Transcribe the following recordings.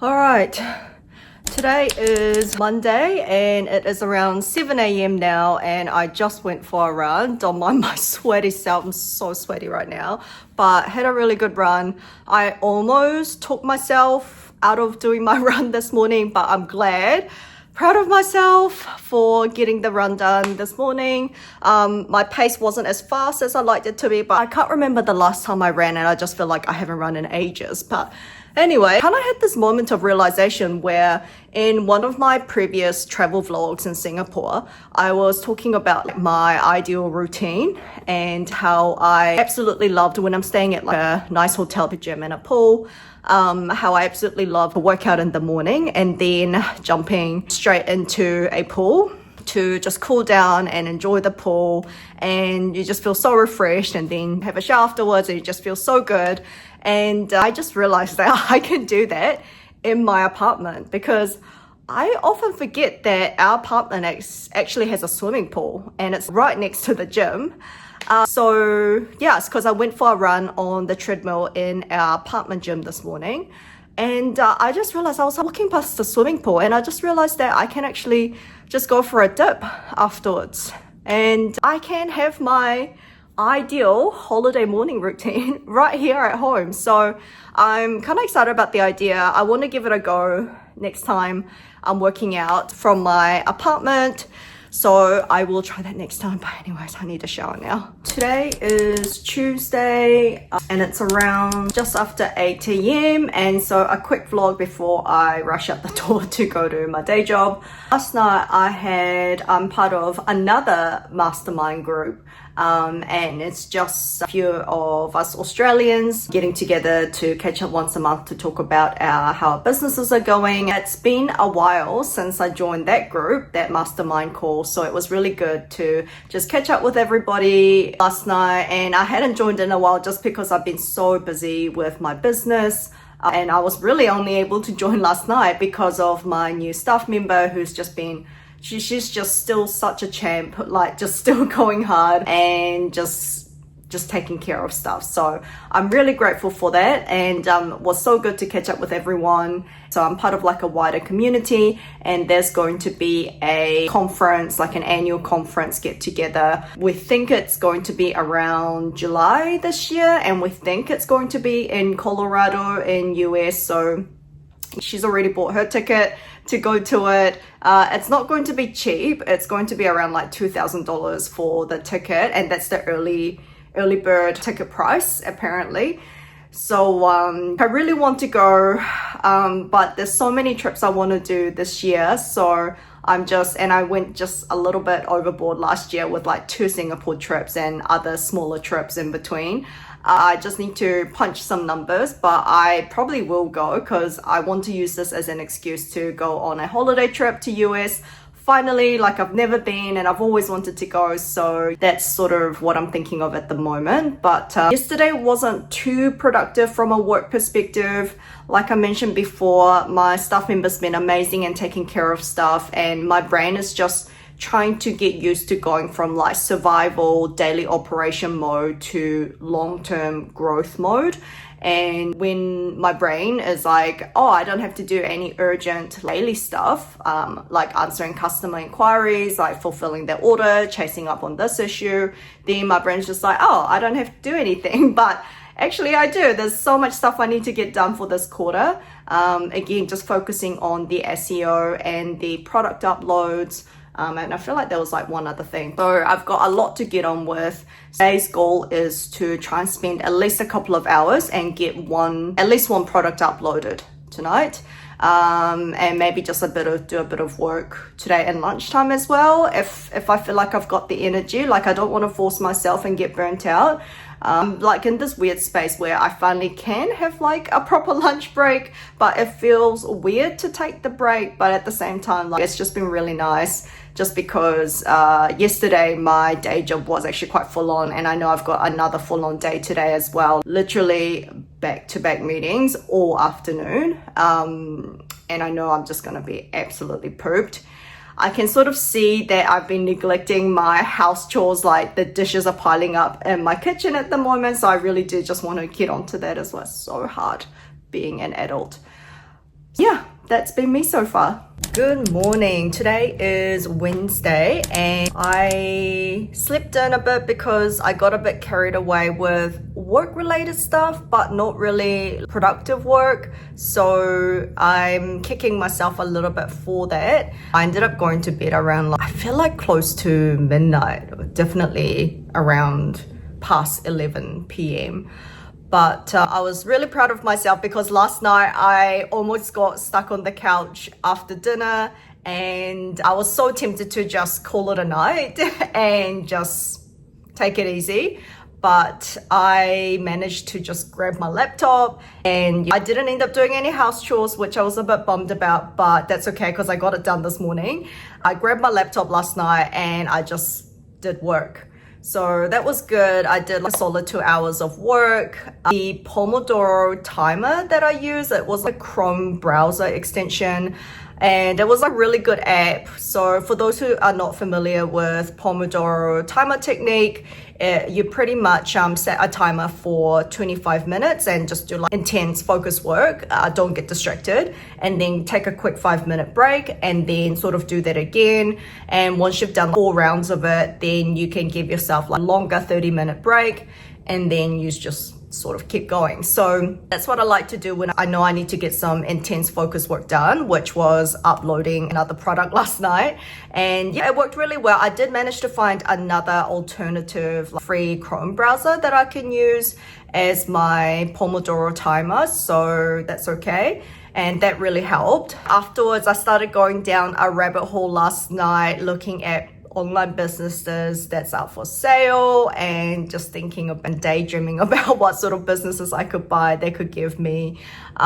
All right, today is Monday and it is around 7 a.m. now, and I just went for a run. Don't mind my sweaty self, I'm so sweaty right now, but had a really good run. I almost took myself out of doing my run this morning, but I'm glad. Proud of myself for getting the run done this morning. My pace wasn't as fast as I liked it to be, but I can't remember the last time I ran and I just feel like I haven't run in ages. But anyway, kind of had this moment of realization where in one of my previous travel vlogs in Singapore, I was talking about my ideal routine and how I absolutely loved when I'm staying at like a nice hotel, a gym and a pool. How I absolutely love a workout in the morning and then jumping straight into a pool to just cool down and enjoy the pool, and you just feel so refreshed, and then have a shower afterwards and you just feel so good. And I just realized that I can do that in my apartment, because I often forget that our apartment actually has a swimming pool and it's right next to the gym. So yeah, it's because I went for a run on the treadmill in our apartment gym this morning, and I just realized I was walking past the swimming pool and I just realized that I can actually just go for a dip afterwards, and I can have my ideal holiday morning routine right here at home. So I'm kind of excited about the idea. I want to give it a go next time I'm working out from my apartment. So I will try that next time. But anyways, I need a shower now. Today is Tuesday and it's around just after 8 a.m. And so a quick vlog before I rush out the door to go to my day job. Last night I'm part of another mastermind group. And it's just a few of us Australians getting together to catch up once a month to talk about how our businesses are going. It's been a while since I joined that group, that mastermind call, so it was really good to just catch up with everybody last night. And I hadn't joined in a while just because I've been so busy with my business. And I was really only able to join last night because of my new staff member who's just been she's just still such a champ, like just still going hard and just taking care of stuff. So I'm really grateful for that, and was so good to catch up with everyone. So I'm part of like a wider community, and there's going to be a conference, like an annual conference get together. We think it's going to be around July this year, and we think it's going to be in Colorado in US. So she's already bought her ticket to go to it. It's not going to be cheap. It's going to be around like $2,000 for the ticket, and that's the early bird ticket price apparently. So I really want to go, but there's so many trips I want to do this year. So I went just a little bit overboard last year with like 2 Singapore trips and other smaller trips in between. I just need to punch some numbers, but I probably will go because I want to use this as an excuse to go on a holiday trip to US. Finally, like I've never been and I've always wanted to go, so that's sort of what I'm thinking of at the moment. But yesterday wasn't too productive from a work perspective. Like I mentioned before, my staff member's been amazing and taking care of stuff, and my brain is just trying to get used to going from like survival daily operation mode to long-term growth mode. And when my brain is like, oh, I don't have to do any urgent daily stuff, like answering customer inquiries, like fulfilling their order, chasing up on this issue, then my brain's just like, oh, I don't have to do anything. But actually I do. There's so much stuff I need to get done for this quarter. Again, just focusing on the SEO and the product uploads. And I feel like there was like one other thing. So I've got a lot to get on with. Today's goal is to try and spend at least a couple of hours and get at least one product uploaded tonight. And maybe just do a bit of work today and lunchtime as well. If I feel like I've got the energy, like I don't want to force myself and get burnt out. Like in this weird space where I finally can have like a proper lunch break, but it feels weird to take the break. But at the same time, like it's just been really nice, just because yesterday my day job was actually quite full on, and I know I've got another full on day today as well. Literally back-to-back meetings all afternoon. And I know I'm just gonna be absolutely pooped. I can sort of see that I've been neglecting my house chores, like the dishes are piling up in my kitchen at the moment. So I really do just want to get onto that as well. It's so hard being an adult. Yeah, that's been me so far. Good morning. Today is Wednesday and I slept in a bit because I got a bit carried away with work-related stuff, but not really productive work. So I'm kicking myself a little bit for that. I ended up going to bed around, I feel like close to midnight, definitely around past 11 p.m. But I was really proud of myself because last night I almost got stuck on the couch after dinner and I was so tempted to just call it a night and just take it easy. But I managed to just grab my laptop and I didn't end up doing any house chores, which I was a bit bummed about, but that's okay because I got it done this morning. I grabbed my laptop last night and I just did work. So that was good. I did like a solid 2 hours of work. The Pomodoro timer that I use, it was a Chrome browser extension and it was a really good app. So for those who are not familiar with Pomodoro timer technique, you pretty much set a timer for 25 minutes and just do like intense focus work. Don't get distracted, and then take a quick 5-minute break and then sort of do that again. And once you've done 4 rounds of it, then you can give yourself like a longer 30-minute break and then you just sort of keep going. So that's what I like to do when I know I need to get some intense focus work done, which was uploading another product last night. And yeah, it worked really well. I did manage to find another alternative free Chrome browser that I can use as my Pomodoro timer, so that's okay. And that really helped. Afterwards, I started going down a rabbit hole last night looking at online businesses that's out for sale and just thinking of and daydreaming about what sort of businesses I could buy that could give me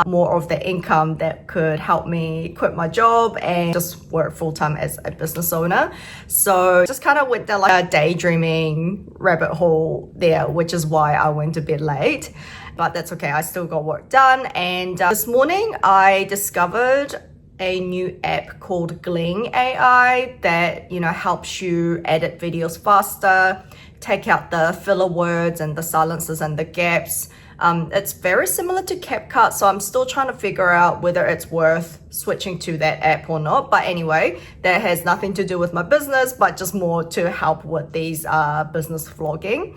more of the income that could help me quit my job and just work full-time as a business owner. So just kind of went down like a daydreaming rabbit hole there, which is why I went to bed late, but that's okay. I still got work done. And this morning I discovered a new app called Gling AI that, helps you edit videos faster, take out the filler words and the silences and the gaps. It's very similar to CapCut, so I'm still trying to figure out whether it's worth switching to that app or not. But anyway, that has nothing to do with my business, but just more to help with these business vlogging.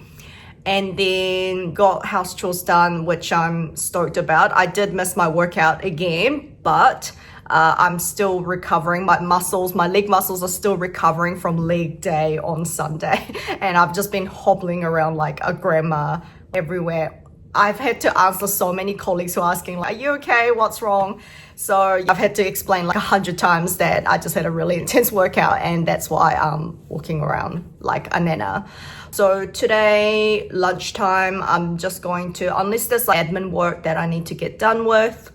And then got house chores done, which I'm stoked about. I did miss my workout again, but I'm still recovering. My leg muscles are still recovering from leg day on Sunday. And I've just been hobbling around like a grandma everywhere. I've had to answer so many colleagues who are asking like, are you okay? What's wrong? So I've had to explain like 100 times that I just had a really intense workout and that's why I'm walking around like a nana. So today, lunchtime, I'm just going to, unless there's like admin work that I need to get done with,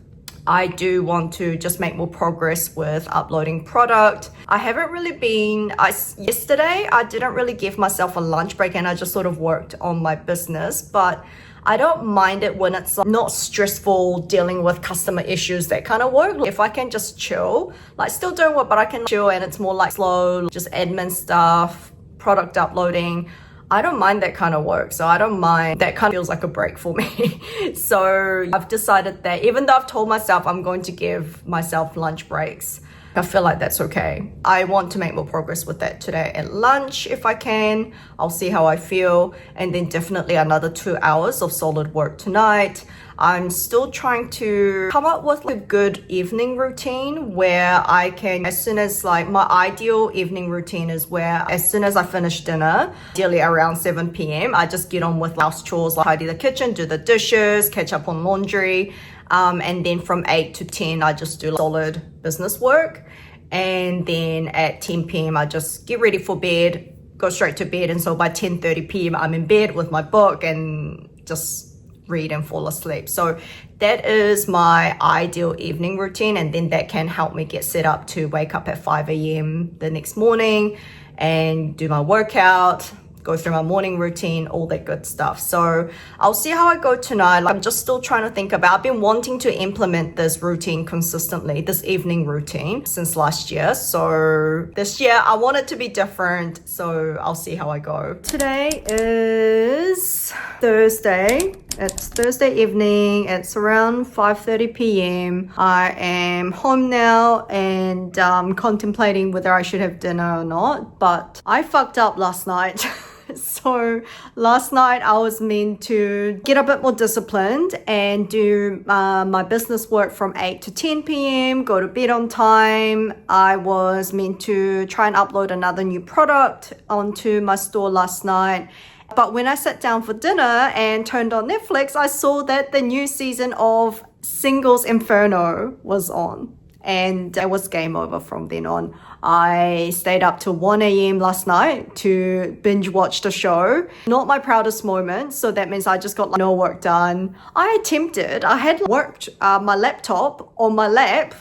I do want to just make more progress with uploading product. I haven't really been, yesterday, I didn't really give myself a lunch break and I just sort of worked on my business, but I don't mind it when it's not stressful dealing with customer issues, that kind of work. If I can just chill, like still doing work, but I can chill and it's more like slow, just admin stuff, product uploading. I don't mind that kind of work. So I don't mind. That kind of feels like a break for me. So I've decided that even though I've told myself I'm going to give myself lunch breaks, I feel like that's okay. I want to make more progress with that today at lunch if I can. I'll see how I feel. And then definitely another 2 hours of solid work tonight. I'm still trying to come up with like a good evening routine where I can, as soon as like my ideal evening routine is where as soon as I finish dinner, ideally around 7 p.m., I just get on with house chores, like tidy the kitchen, do the dishes, catch up on laundry. And then from 8 to 10, I just do solid business work. And then at 10 p.m., I just get ready for bed, go straight to bed. And so by 10:30 p.m., I'm in bed with my book and just read and fall asleep. So that is my ideal evening routine. And then that can help me get set up to wake up at 5 a.m. the next morning and do my workout, go through my morning routine, all that good stuff. So I'll see how I go tonight. I'm just still trying to think about, I've been wanting to implement this routine consistently, this evening routine since last year. So this year I want it to be different. So I'll see how I go. Today is Thursday. It's Thursday evening. It's around 5:30 p.m. I am home now and contemplating whether I should have dinner or not. But I fucked up last night. So last night I was meant to get a bit more disciplined and do my business work from 8 to 10 p.m, go to bed on time. I was meant to try and upload another new product onto my store last night. But when I sat down for dinner and turned on Netflix, I saw that the new season of Singles Inferno was on. And it was game over from then on. I stayed up till 1 a.m. last night to binge watch the show. Not my proudest moment, so that means I just got no work done. I attempted, I had worked my laptop on my lap,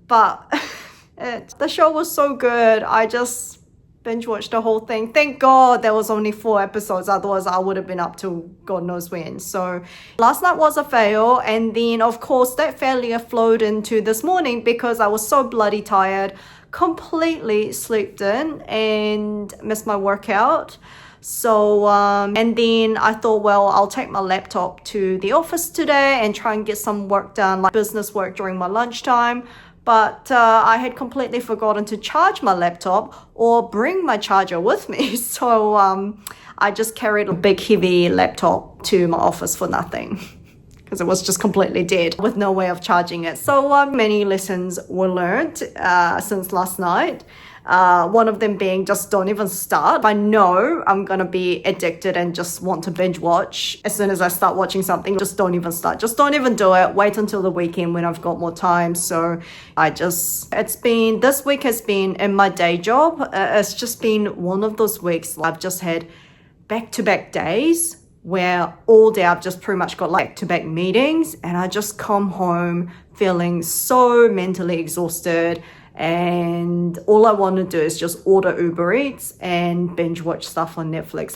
but the show was so good. I just binge watched the whole thing. Thank God there was only 4 episodes, otherwise I would have been up till God knows when. So last night was a fail, and then of course that failure flowed into this morning because I was so bloody tired, completely slept in and missed my workout. So and then I thought, well, I'll take my laptop to the office today and try and get some work done, like business work during my lunchtime. But I had completely forgotten to charge my laptop or bring my charger with me. So I just carried a big heavy laptop to my office for nothing because it was just completely dead with no way of charging it. So many lessons were learned since last night. One of them being just don't even start. I know I'm gonna be addicted and just want to binge watch. As soon as I start watching something, just don't even start. Just don't even do it. Wait until the weekend when I've got more time. So this week has been in my day job. It's just been one of those weeks I've just had back-to-back days where all day I've just pretty much got like back-to-back meetings, and I just come home feeling so mentally exhausted. And all I want to do is just order Uber Eats and binge watch stuff on Netflix.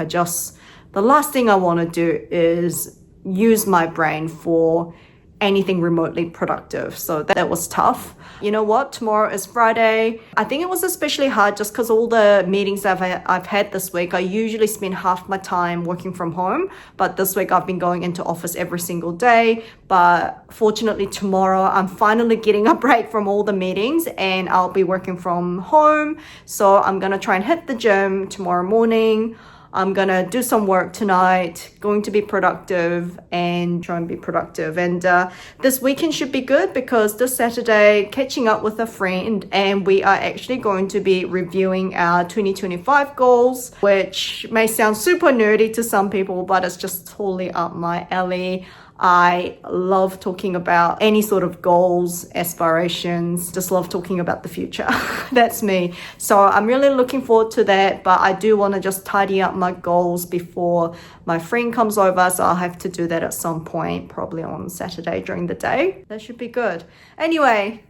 The last thing I want to do is use my brain for anything remotely productive. So that was tough. You know what? Tomorrow is Friday. I think it was especially hard just because all the meetings I've had this week, I usually spend half my time working from home. But this week I've been going into office every single day. But fortunately tomorrow I'm finally getting a break from all the meetings and I'll be working from home. So I'm going to try and hit the gym tomorrow morning. I'm gonna do some work tonight, going to be productive and try and be productive. And this weekend should be good because this Saturday, catching up with a friend, and we are actually going to be reviewing our 2025 goals, which may sound super nerdy to some people, but it's just totally up my alley. I love talking about any sort of goals, aspirations, just love talking about the future. That's me. So I'm really looking forward to that, but I do want to just tidy up my goals before my friend comes over. So I'll have to do that at some point, probably on Saturday during the day. That should be good. Anyway,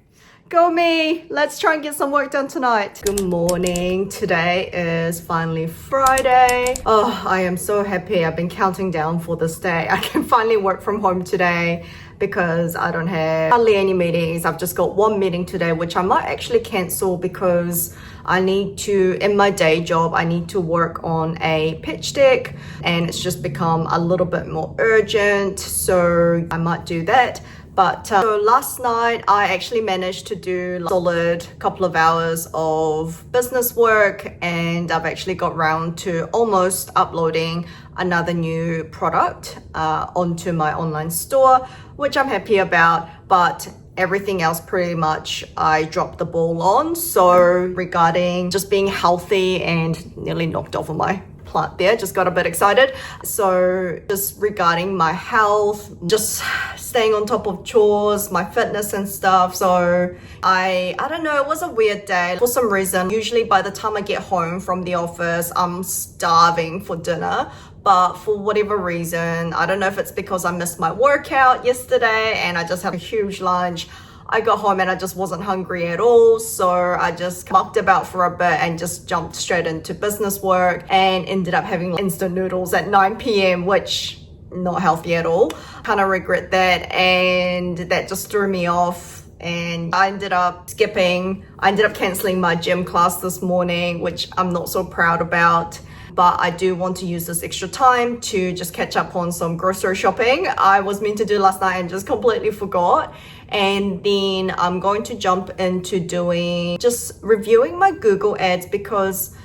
go me. Let's try and get some work done tonight. Good morning. Today is finally Friday. Oh, I am so happy. I've been counting down for this day. I can finally work from home today because I don't have hardly any meetings. I've just got one meeting today, which I might actually cancel because I need to, in my day job, I need to work on a pitch deck and it's just become a little bit more urgent. So I might do that. But so last night I actually managed to do a solid couple of hours of business work, and I've actually got round to almost uploading another new product onto my online store, which I'm happy about. But everything else pretty much I dropped the ball on. So regarding just being healthy, and nearly knocked over my plant there, just got a bit excited. So just regarding my health, just staying on top of chores, my fitness and stuff. So I don't know, it was a weird day for some reason. Usually by the time I get home from the office, I'm starving for dinner. But for whatever reason, I don't know if it's because I missed my workout yesterday and I just had a huge lunch. I got home and I just wasn't hungry at all. So I just mucked about for a bit and just jumped straight into business work and ended up having instant noodles at 9 p.m, which not healthy at all. Kind of regret that, and that just threw me off. And I ended up canceling my gym class this morning, which I'm not so proud about. but I do want to use this extra time to just catch up on some grocery shopping I was meant to do last night and just completely forgot. And then I'm going to jump into doing just reviewing my Google ads because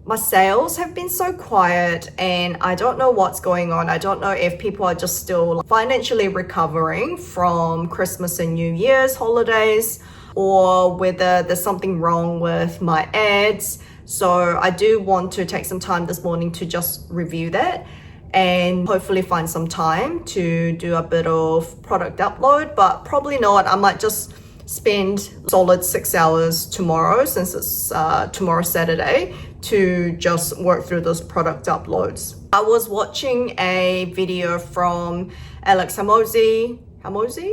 my sales have been so quiet and I don't know what's going on. I don't know if people are just still financially recovering from Christmas and New Year's holidays, or whether there's something wrong with my ads. So I do want to take some time this morning to just review that and hopefully find some time to do a bit of product upload, but probably not. I might just spend solid 6 hours tomorrow, since it's tomorrow Saturday, to just work through those product uploads. I was watching a video from Alex Hamosi.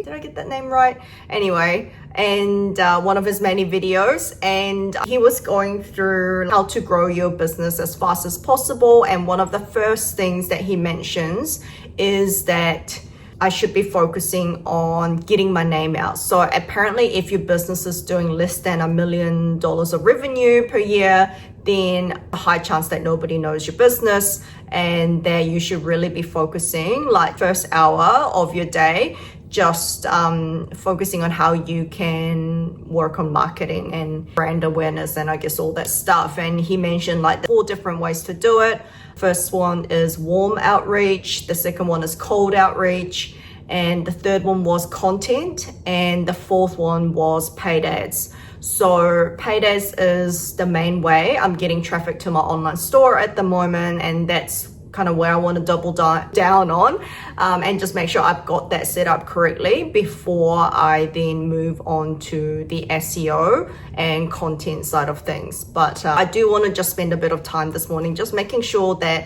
Did I get that name right? Anyway, and one of his many videos, and he was going through how to grow your business as fast as possible. And one of the first things that he mentions is that I should be focusing on getting my name out. So apparently if your business is doing less than $1 million of revenue per year, then a high chance that nobody knows your business, and that you should really be focusing like first hour of your day just focusing on how you can work on marketing and brand awareness and I guess all that stuff. And he mentioned like 4 different ways to do it. First one is warm outreach, the second one is cold outreach, and the third one was content, and the fourth one was paid ads. So paid ads is the main way I'm getting traffic to my online store at the moment, and that's kind of where I want to double down on and just make sure I've got that set up correctly before I then move on to the SEO and content side of things. But I do want to just spend a bit of time this morning just making sure that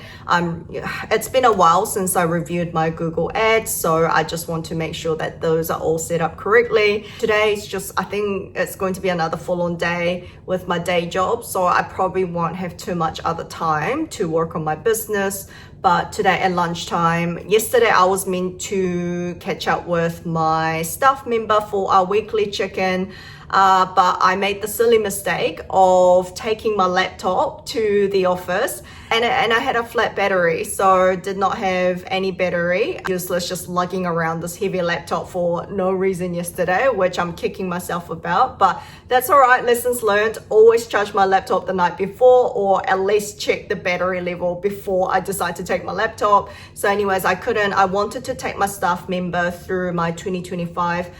it's been a while since I reviewed my Google ads, so I just want to make sure that those are all set up correctly. Today's just, I think it's going to be another full-on day with my day job, so I probably won't have too much other time to work on my business. But today at lunchtime, yesterday I was meant to catch up with my staff member for our weekly check-in, but I made the silly mistake of taking my laptop to the office, and I had a flat battery, so did not have any battery. Useless, just lugging around this heavy laptop for no reason yesterday, which I'm kicking myself about, but that's all right. Lessons learned. Always charge my laptop the night before, or at least check the battery level before I decide to take my laptop. So anyways, I wanted to take my staff member through my 2025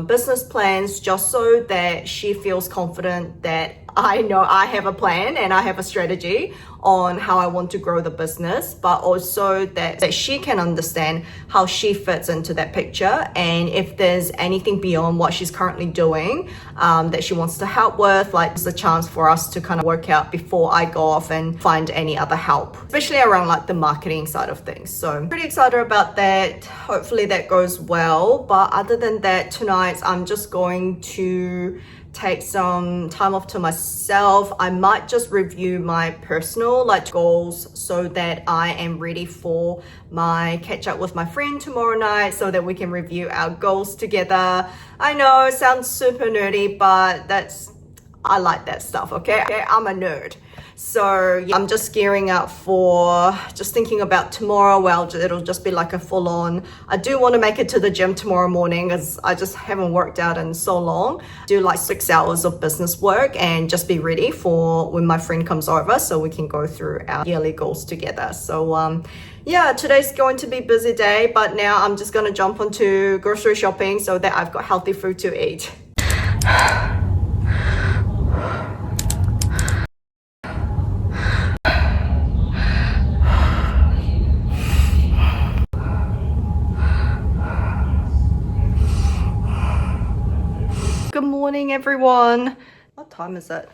business plans, just so that she feels confident that I know I have a plan and I have a strategy on how I want to grow the business, but also that she can understand how she fits into that picture, and if there's anything beyond what she's currently doing that she wants to help with, like there's a chance for us to kind of work out before I go off and find any other help, especially around like the marketing side of things. So I'm pretty excited about that. Hopefully that goes well. But other than that, tonight I'm just going to take some time off to myself. I might just review my personal goals so that I am ready for my catch up with my friend tomorrow night, so that we can review our goals together. I know it sounds super nerdy, but I like that stuff, okay? I'm a nerd. So yeah, I'm just gearing up for just thinking about tomorrow. Well, it'll just be like a full on. I do want to make it to the gym tomorrow morning, as I just haven't worked out in so long. Do like 6 hours of business work and just be ready for when my friend comes over, so we can go through our yearly goals together. So yeah, today's going to be a busy day, but now I'm just going to jump onto grocery shopping so that I've got healthy food to eat. Good morning, everyone. What time is it?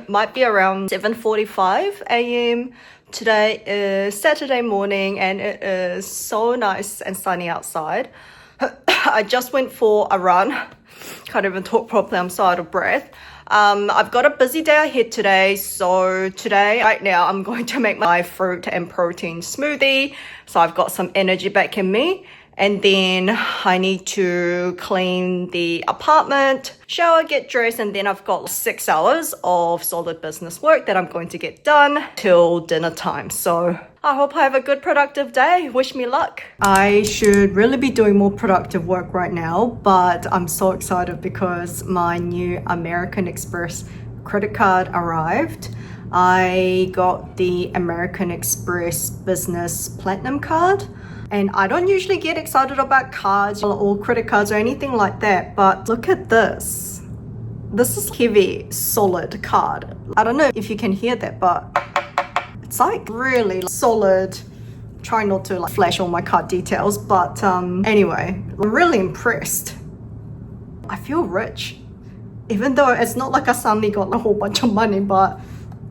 Might be around 7:45 a.m. Today is Saturday morning and it is so nice and sunny outside. I just went for a run. Can't even talk properly, I'm so out of breath. I've got a busy day ahead today, so right now I'm going to make my fruit and protein smoothie, so I've got some energy back in me. And then I need to clean the apartment, shower, get dressed, and then I've got 6 hours of solid business work that I'm going to get done till dinner time. So I hope I have a good productive day. Wish me luck. I should really be doing more productive work right now, but I'm so excited because my new American Express credit card arrived. I got the American Express Business Platinum card. And I don't usually get excited about cards or credit cards or anything like that, but look at this. This is heavy, solid card. I don't know if you can hear that, but it's like really solid. Try not to flash all my card details, but anyway, I'm really impressed. I feel rich, even though it's not like I suddenly got a whole bunch of money, but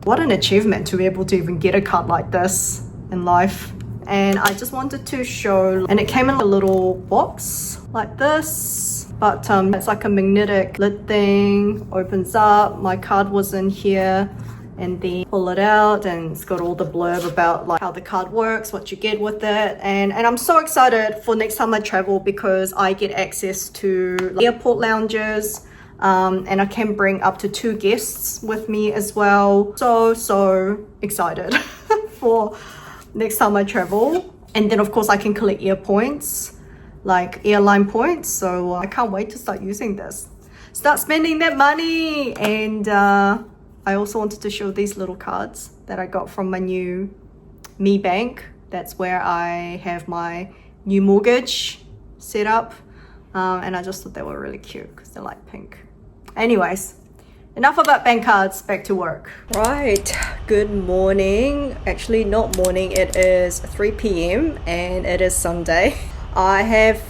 what an achievement to be able to even get a card like this in life. And I just wanted to show, and it came in a little box like this, but it's like a magnetic lid thing, opens up. My card was in here, and then pull it out, and it's got all the blurb about how the card works, what you get with it. And I'm so excited for next time I travel because I get access to airport lounges, and I can bring up to 2 guests with me as well. So excited for next time I travel. And then of course I can collect air points, like airline points. So I can't wait to start using this, start spending that money. And I also wanted to show these little cards that I got from my new Me Bank. That's where I have my new mortgage set up, and I just thought they were really cute because they're like pink. Anyways, enough about bank cards, back to work. Right, good morning. Actually, not morning, it is 3 p.m. and it is Sunday. I have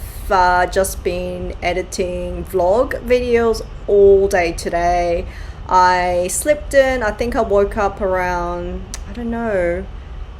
just been editing vlog videos all day today. I slept in, I think I woke up around, I don't know,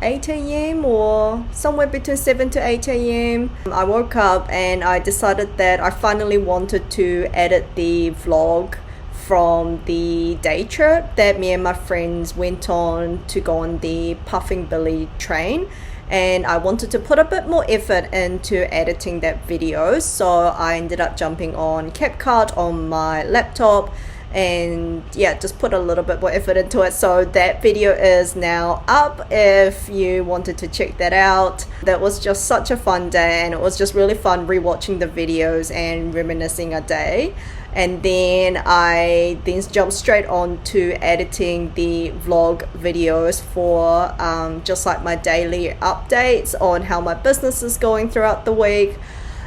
8 a.m. or somewhere between 7 to 8 a.m. I woke up and I decided that I finally wanted to edit the vlog from the day trip that me and my friends went on to go on the Puffing Billy train, and I wanted to put a bit more effort into editing that video, so I ended up jumping on CapCut on my laptop and yeah, just put a little bit more effort into it. So that video is now up if you wanted to check that out. That was just such a fun day, and it was just really fun rewatching the videos and reminiscing a day. And then I jumped straight on to editing the vlog videos for just like my daily updates on how my business is going throughout the week.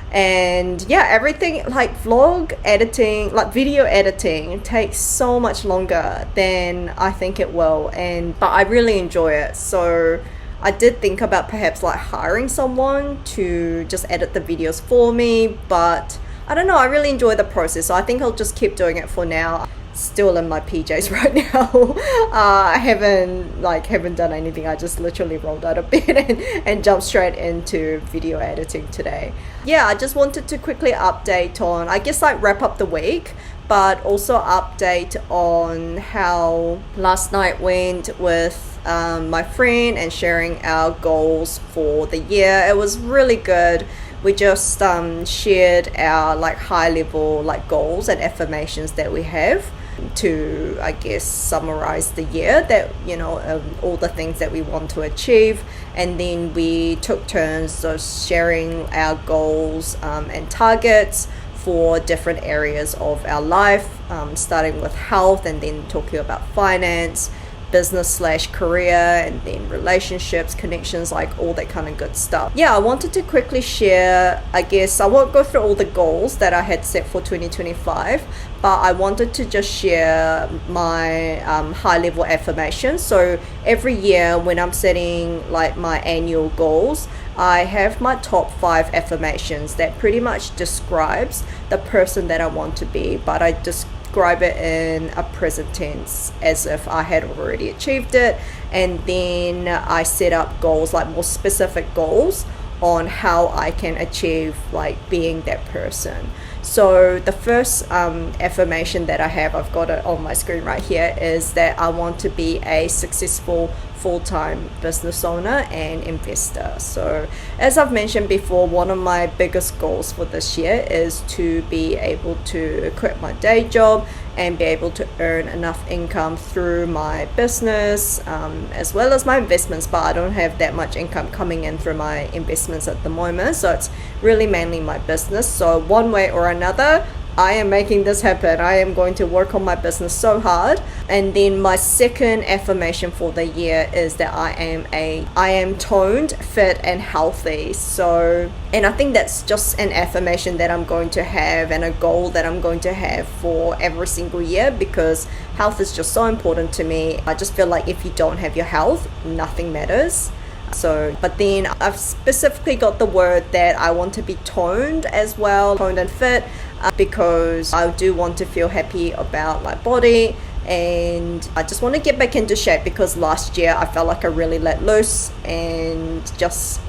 And yeah, everything like vlog editing, like video editing, takes so much longer than I think it will, but I really enjoy it. So I did think about perhaps like hiring someone to just edit the videos for me, but I don't know, I really enjoy the process, so I think I'll just keep doing it for now. Still in my PJs right now. I haven't done anything. I just literally rolled out of bed and jumped straight into video editing today. Yeah, I just wanted to quickly update on, I guess, like wrap up the week, but also update on how last night went with my friend and sharing our goals for the year. It was really good. We just shared our like high level like goals and affirmations that we have to, I guess, summarize the year, that all the things that we want to achieve. And then we took turns just sharing our goals and targets for different areas of our life, starting with health and then talking about finance, business/career, and then relationships, connections, like all that kind of good stuff. Yeah, I wanted to quickly share, I guess I won't go through all the goals that I had set for 2025, but I wanted to just share my high level affirmations. So every year when I'm setting like my annual goals, I have my top 5 affirmations that pretty much describes the person that I want to be, but I describe it in a present tense as if I had already achieved it. And then I set up goals, like more specific goals on how I can achieve like being that person. So the first affirmation that I have, I've got it on my screen right here, is that I want to be a successful full-time business owner and investor. So as I've mentioned before, one of my biggest goals for this year is to be able to quit my day job and be able to earn enough income through my business, as well as my investments, but I don't have that much income coming in through my investments at the moment, so it's really mainly my business. So one way or another, I am making this happen. I am going to work on my business so hard. And then my second affirmation for the year is that I am toned, fit, and healthy. So, and I think that's just an affirmation that I'm going to have and a goal that I'm going to have for every single year, because health is just so important to me. I just feel like if you don't have your health, nothing matters. So, but then I've specifically got the word that I want to be toned as well, toned and fit, because I do want to feel happy about my body, and I just want to get back into shape, because last year I felt like I really let loose and just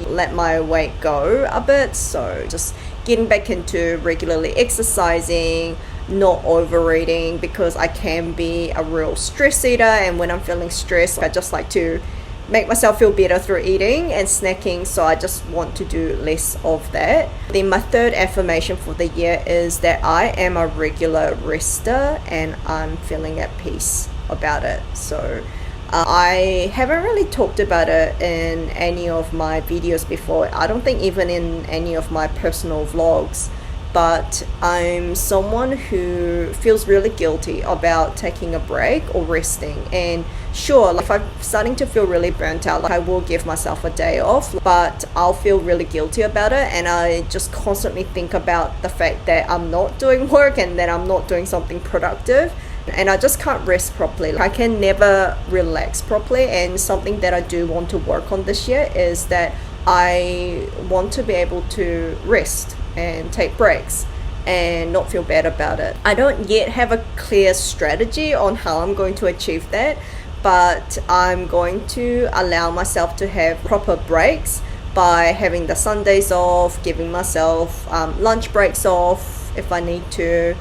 let my weight go a bit. So just getting back into regularly exercising, not overeating, because I can be a real stress eater, and when I'm feeling stressed, I just like to make myself feel better through eating and snacking, so I just want to do less of that. Then my third affirmation for the year is that I am a regular rester and I'm feeling at peace about it. So I haven't really talked about it in any of my videos before. I don't think even in any of my personal vlogs, but I'm someone who feels really guilty about taking a break or resting. And sure, like if I'm starting to feel really burnt out, like I will give myself a day off, but I'll feel really guilty about it, and I just constantly think about the fact that I'm not doing work and that I'm not doing something productive, and I just can't rest properly. I can never relax properly, and something that I do want to work on this year is that I want to be able to rest and take breaks and not feel bad about it. I don't yet have a clear strategy on how I'm going to achieve that, but I'm going to allow myself to have proper breaks by having the Sundays off, giving myself lunch breaks off if I need to,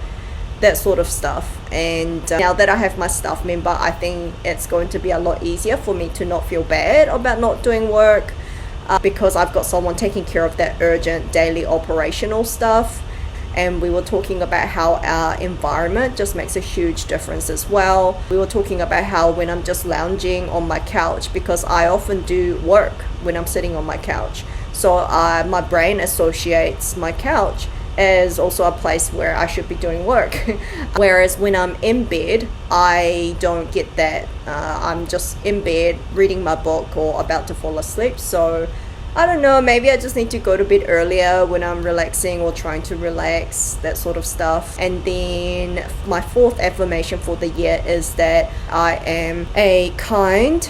that sort of stuff. And now that I have my staff member, I think it's going to be a lot easier for me to not feel bad about not doing work, because I've got someone taking care of that urgent daily operational stuff. And we were talking about how our environment just makes a huge difference as well. We were talking about how when I'm just lounging on my couch, because I often do work when I'm sitting on my couch, so my brain associates my couch as also a place where I should be doing work. Whereas when I'm in bed, I don't get that. I'm just in bed reading my book or about to fall asleep. So I don't know, maybe I just need to go to bed earlier when I'm relaxing or trying to relax, that sort of stuff. And then my fourth affirmation for the year is that I am a kind,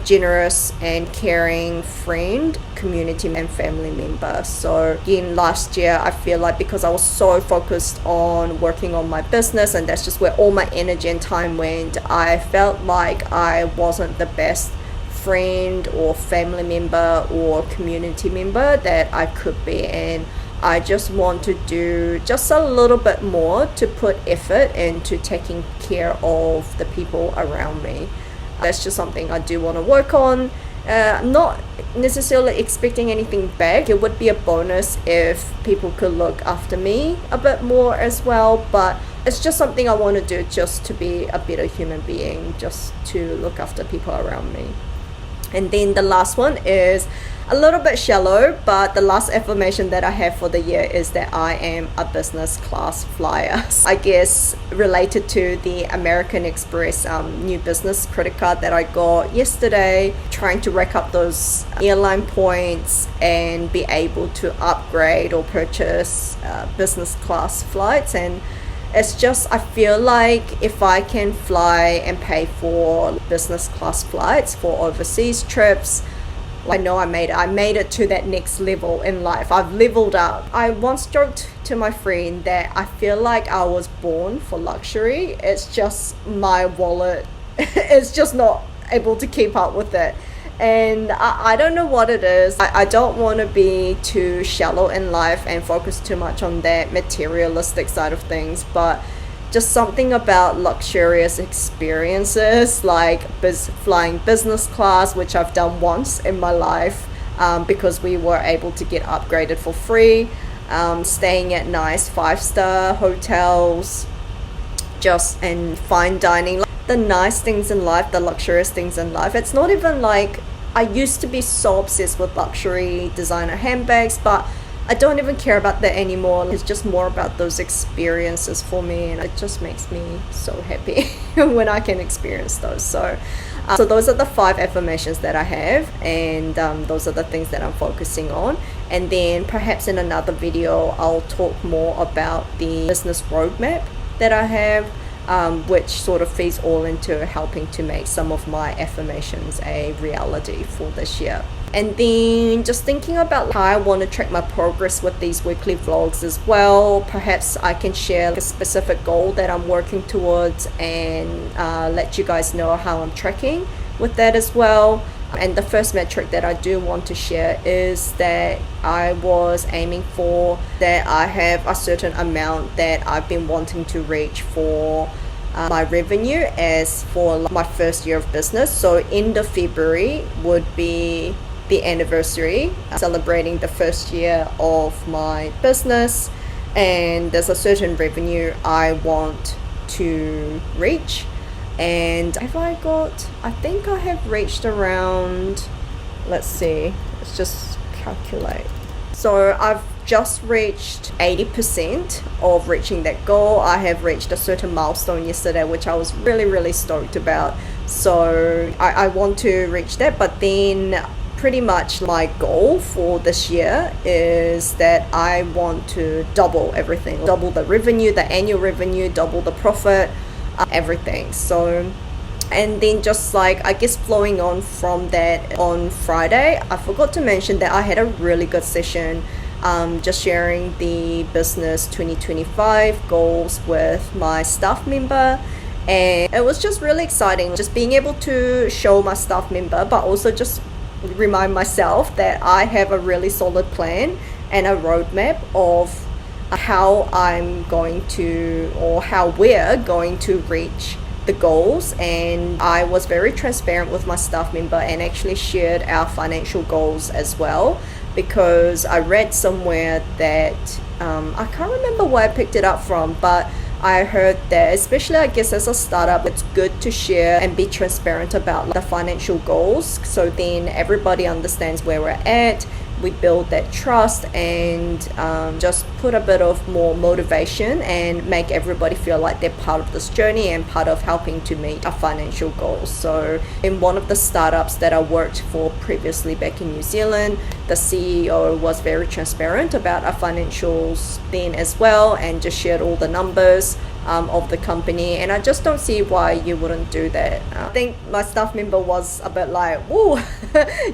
generous and caring friend, community and family member. So again, last year I feel like because I was so focused on working on my business, and that's just where all my energy and time went, I felt like I wasn't the best friend or family member or community member that I could be. And I just want to do just a little bit more to put effort into taking care of the people around me. That's just something I do want to work on. Not necessarily expecting anything back. It would be a bonus if people could look after me a bit more as well, but it's just something I want to do just to be a better human being, just to look after people around me. And then the last one is a little bit shallow, but the last affirmation that I have for the year is that I am a business class flyer. I guess related to the American Express new business credit card that I got yesterday, trying to rack up those airline points and be able to upgrade or purchase business class flights. And it's just, I feel like if I can fly and pay for business class flights for overseas trips, I know I made it to that next level in life. I've leveled up. I once joked to my friend that I feel like I was born for luxury. It's just my wallet is just not able to keep up with it. And I don't know what it is. I don't want to be too shallow in life and focus too much on that materialistic side of things, but just something about luxurious experiences like flying business class, which I've done once in my life, because we were able to get upgraded for free, staying at nice 5-star hotels, just and fine dining, the nice things in life, the luxurious things in life. It's not even like I used to be so obsessed with luxury designer handbags, but I don't even care about that anymore. It's just more about those experiences for me, and it just makes me so happy when I can experience those. So those are the 5 affirmations that I have, and those are the things that I'm focusing on. And then perhaps in another video I'll talk more about the business roadmap that I have, which sort of feeds all into helping to make some of my affirmations a reality for this year. And then just thinking about how I want to track my progress with these weekly vlogs as well. Perhaps I can share a specific goal that I'm working towards, and let you guys know how I'm tracking with that as well. And the first metric that I do want to share is that I was aiming for that I have a certain amount that I've been wanting to reach for my revenue as for my first year of business. So end of February would be the anniversary, celebrating the first year of my business, and there's a certain revenue I want to reach. And I think I have reached around, let's see, let's just calculate. So I've just reached 80% of reaching that goal. I have reached a certain milestone yesterday, which I was really stoked about. So I want to reach that, but then pretty much my goal for this year is that I want to double everything, double the revenue, the annual revenue, double the profit, everything. So, and then just like, I guess flowing on from that, on Friday I forgot to mention that I had a really good session, just sharing the business 2025 goals with my staff member, and it was just really exciting, just being able to show my staff member, but also just remind myself that I have a really solid plan and a roadmap of how I'm going to, or how we're going to reach the goals. And I was very transparent with my staff member and actually shared our financial goals as well, because I read somewhere that I can't remember where I picked it up from, but I heard that, especially I guess as a startup, it's good to share and be transparent about the financial goals, so then everybody understands where we're at. We build that trust and just put a bit of more motivation and make everybody feel like they're part of this journey and part of helping to meet our financial goals. So in one of the startups that I worked for previously back in New Zealand, the CEO was very transparent about our financials then as well, and just shared all the numbers of the company, and I just don't see why you wouldn't do that. I think my staff member was a bit like, whoa,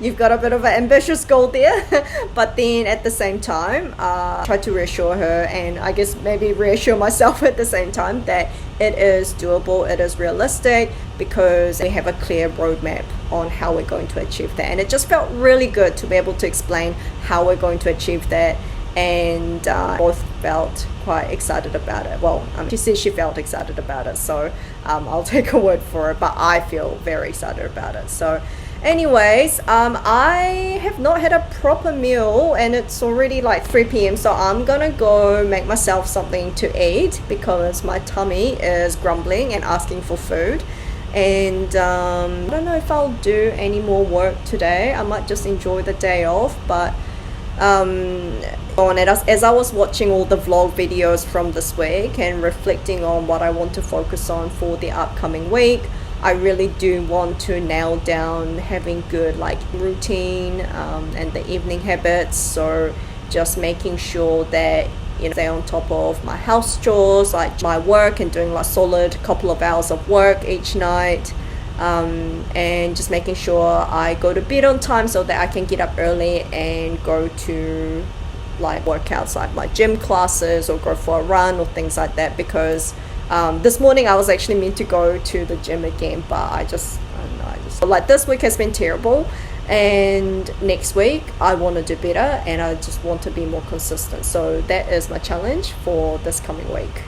you've got a bit of an ambitious goal there. But then at the same time, try to reassure her, and I guess maybe reassure myself at the same time, that it is doable, it is realistic, because we have a clear roadmap on how we're going to achieve that. And it just felt really good to be able to explain how we're going to achieve that, and both felt quite excited about it. Well, she said she felt excited about it, so I'll take her word for it, but I feel very excited about it. So anyways, I have not had a proper meal, and it's already like 3 p.m, so I'm gonna go make myself something to eat, because my tummy is grumbling and asking for food. And I don't know if I'll do any more work today. I might just enjoy the day off, but as I was watching all the vlog videos from this week and reflecting on what I want to focus on for the upcoming week, I really do want to nail down having good like routine and the evening habits. So just making sure that, you know, stay on top of my house chores, like my work, and doing like solid couple of hours of work each night. And just making sure I go to bed on time so that I can get up early and go to like workouts like my gym classes, or go for a run or things like that, because this morning I was actually meant to go to the gym again, but I don't know, like this week has been terrible, and next week I want to do better, and I just want to be more consistent. So that is my challenge for this coming week.